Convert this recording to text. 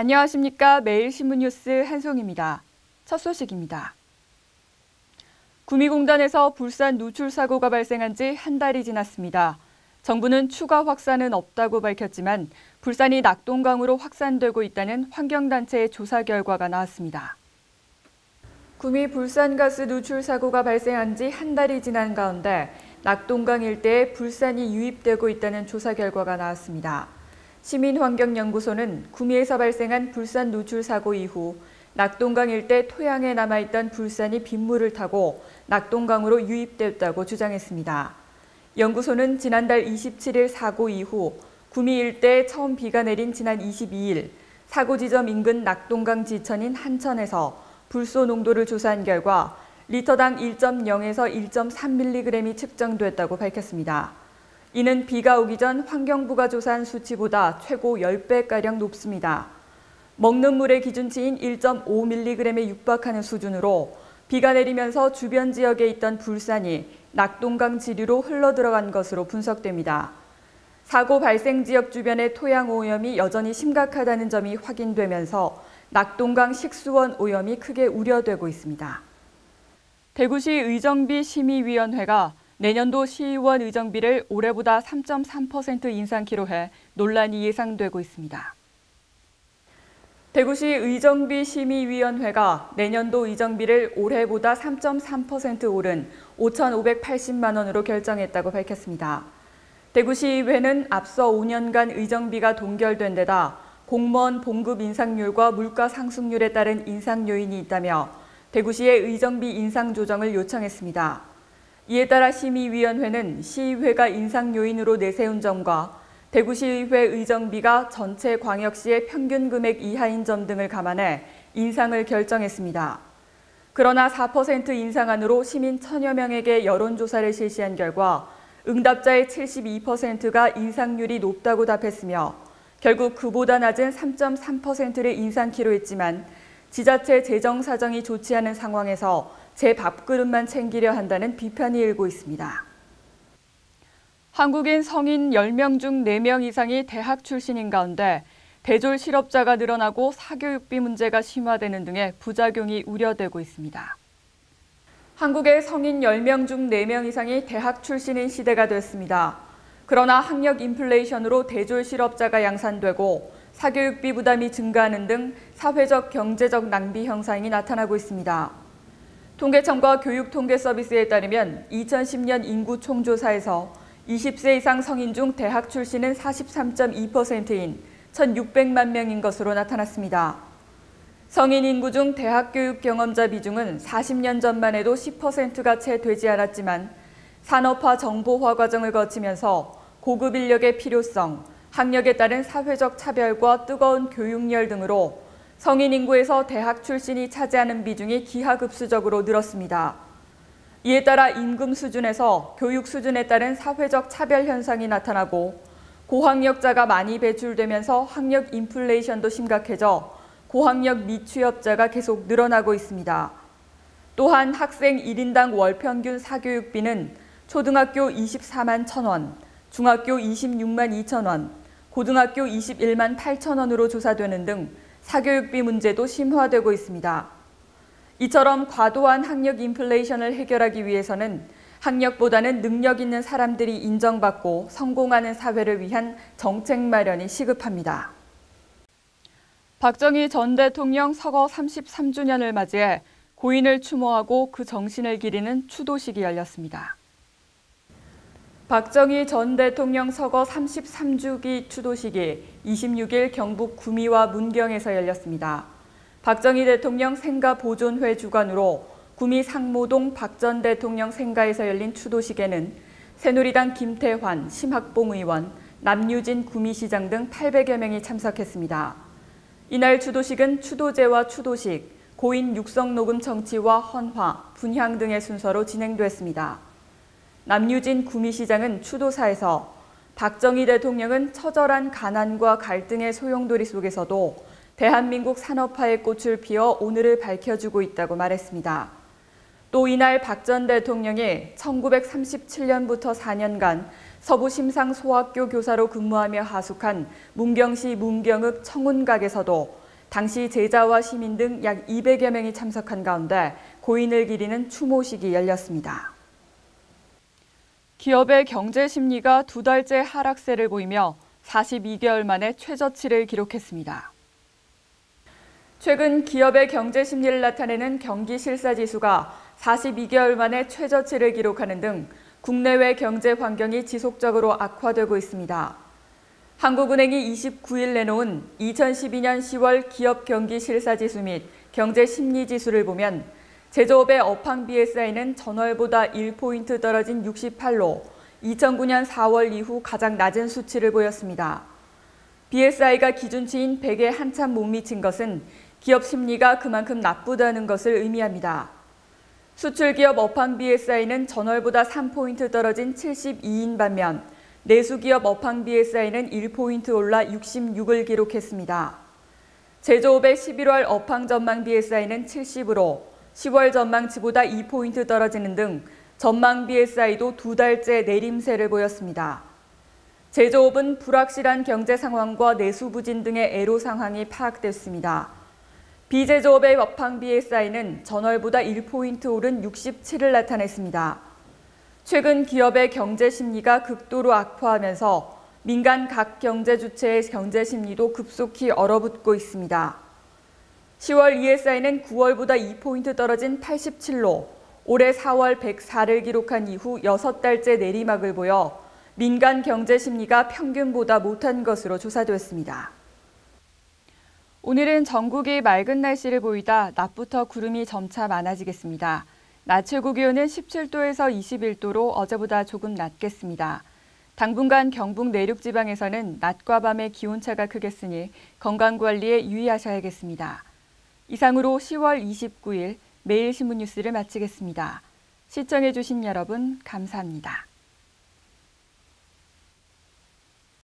안녕하십니까. 매일신문 뉴스 한송입니다. 첫 소식입니다. 구미공단에서 불산 누출 사고가 발생한 지 한 달이 지났습니다. 정부는 추가 확산은 없다고 밝혔지만 불산이 낙동강으로 확산되고 있다는 환경단체의 조사 결과가 나왔습니다. 구미 불산가스 누출 사고가 발생한 지 한 달이 지난 가운데 낙동강 일대에 불산이 유입되고 있다는 조사 결과가 나왔습니다. 시민환경연구소는 구미에서 발생한 불산 누출 사고 이후 낙동강 일대 토양에 남아있던 불산이 빗물을 타고 낙동강으로 유입됐다고 주장했습니다. 연구소는 지난달 27일 사고 이후 구미 일대에 처음 비가 내린 지난 22일 사고 지점 인근 낙동강 지천인 한천에서 불소 농도를 조사한 결과 리터당 1.0에서 1.3mg이 측정됐다고 밝혔습니다. 이는 비가 오기 전 환경부가 조사한 수치보다 최고 10배가량 높습니다. 먹는 물의 기준치인 1.5mg에 육박하는 수준으로 비가 내리면서 주변 지역에 있던 불산이 낙동강 지류로 흘러들어간 것으로 분석됩니다. 사고 발생 지역 주변의 토양 오염이 여전히 심각하다는 점이 확인되면서 낙동강 식수원 오염이 크게 우려되고 있습니다. 대구시 의정비 심의위원회가 내년도 시의원 의정비를 올해보다 3.3% 인상키로 해 논란이 예상되고 있습니다. 대구시 의정비 심의위원회가 내년도 의정비를 올해보다 3.3% 오른 5,580만 원으로 결정했다고 밝혔습니다. 대구시의회는 앞서 5년간 의정비가 동결된 데다 공무원 봉급 인상률과 물가 상승률에 따른 인상 요인이 있다며 대구시의 의정비 인상 조정을 요청했습니다. 이에 따라 심의위원회는 시의회가 인상 요인으로 내세운 점과 대구시의회 의정비가 전체 광역시의 평균 금액 이하인 점 등을 감안해 인상을 결정했습니다. 그러나 4% 인상안으로 시민 1,000여 명에게 여론조사를 실시한 결과 응답자의 72%가 인상률이 높다고 답했으며 결국 그보다 낮은 3.3%를 인상키로 했지만 지자체 재정 사정이 좋지 않은 상황에서 제 밥그릇만 챙기려 한다는 비판이 일고 있습니다. 한국인 성인 10명 중 4명 이상이 대학 출신인 가운데 대졸 실업자가 늘어나고 사교육비 문제가 심화되는 등의 부작용이 우려되고 있습니다. 한국의 성인 10명 중 4명 이상이 대학 출신인 시대가 됐습니다. 그러나 학력 인플레이션으로 대졸 실업자가 양산되고 사교육비 부담이 증가하는 등 사회적 경제적 낭비 현상이 나타나고 있습니다. 통계청과 교육통계서비스에 따르면 2010년 인구 총조사에서 20세 이상 성인 중 대학 출신은 43.2%인 1,600만 명인 것으로 나타났습니다. 성인 인구 중 대학 교육 경험자 비중은 40년 전만 해도 10%가 채 되지 않았지만 산업화 정보화 과정을 거치면서 고급 인력의 필요성, 학력에 따른 사회적 차별과 뜨거운 교육열 등으로 성인 인구에서 대학 출신이 차지하는 비중이 기하급수적으로 늘었습니다. 이에 따라 임금 수준에서 교육 수준에 따른 사회적 차별 현상이 나타나고 고학력자가 많이 배출되면서 학력 인플레이션도 심각해져 고학력 미취업자가 계속 늘어나고 있습니다. 또한 학생 1인당 월 평균 사교육비는 초등학교 24만 1,000원, 중학교 26만 2천 원, 고등학교 21만 8천 원으로 조사되는 등 사교육비 문제도 심화되고 있습니다. 이처럼 과도한 학력 인플레이션을 해결하기 위해서는 학력보다는 능력 있는 사람들이 인정받고 성공하는 사회를 위한 정책 마련이 시급합니다. 박정희 전 대통령 서거 33주년을 맞이해 고인을 추모하고 그 정신을 기리는 추도식이 열렸습니다. 박정희 전 대통령 서거 33주기 추도식이 26일 경북 구미와 문경에서 열렸습니다. 박정희 대통령 생가 보존회 주관으로 구미 상모동 박 전 대통령 생가에서 열린 추도식에는 새누리당 김태환, 심학봉 의원, 남유진 구미시장 등 800여 명이 참석했습니다. 이날 추도식은 추도제와 추도식, 고인 육성 녹음 청취와 헌화, 분향 등의 순서로 진행됐습니다. 남유진 구미시장은 추도사에서 박정희 대통령은 처절한 가난과 갈등의 소용돌이 속에서도 대한민국 산업화의 꽃을 피워 오늘을 밝혀주고 있다고 말했습니다. 또 이날 박 전 대통령이 1937년부터 4년간 서부심상소학교 교사로 근무하며 하숙한 문경시 문경읍 청운각에서도 당시 제자와 시민 등 약 200여 명이 참석한 가운데 고인을 기리는 추모식이 열렸습니다. 기업의 경제 심리가 2달째 하락세를 보이며 42개월 만에 최저치를 기록했습니다. 최근 기업의 경제 심리를 나타내는 경기실사지수가 42개월 만에 최저치를 기록하는 등 국내외 경제 환경이 지속적으로 악화되고 있습니다. 한국은행이 29일 내놓은 2012년 10월 기업 경기 실사지수 및 경제 심리지수를 보면 제조업의 업황 BSI는 전월보다 1포인트 떨어진 68로 2009년 4월 이후 가장 낮은 수치를 보였습니다. BSI가 기준치인 100에 한참 못 미친 것은 기업 심리가 그만큼 나쁘다는 것을 의미합니다. 수출기업 업황 BSI는 전월보다 3포인트 떨어진 72인 반면 내수기업 업황 BSI는 1포인트 올라 66을 기록했습니다. 제조업의 11월 업황 전망 BSI는 70으로 10월 전망치보다 2포인트 떨어지는 등 전망 BSI도 2달째 내림세를 보였습니다. 제조업은 불확실한 경제 상황과 내수 부진 등의 애로 상황이 파악됐습니다. 비제조업의 업황 BSI는 전월보다 1포인트 오른 67을 나타냈습니다. 최근 기업의 경제 심리가 극도로 악화하면서 민간 각 경제 주체의 경제 심리도 급속히 얼어붙고 있습니다. 10월 ESI는 9월보다 2포인트 떨어진 87로 올해 4월 104를 기록한 이후 6달째 내리막을 보여 민간 경제 심리가 평균보다 못한 것으로 조사됐습니다. 오늘은 전국이 맑은 날씨를 보이다 낮부터 구름이 점차 많아지겠습니다. 낮 최고 기온은 17도에서 21도로 어제보다 조금 낮겠습니다. 당분간 경북 내륙 지방에서는 낮과 밤의 기온차가 크겠으니 건강관리에 유의하셔야겠습니다. 이상으로 10월 29일 매일신문 뉴스를 마치겠습니다. 시청해주신 여러분 감사합니다.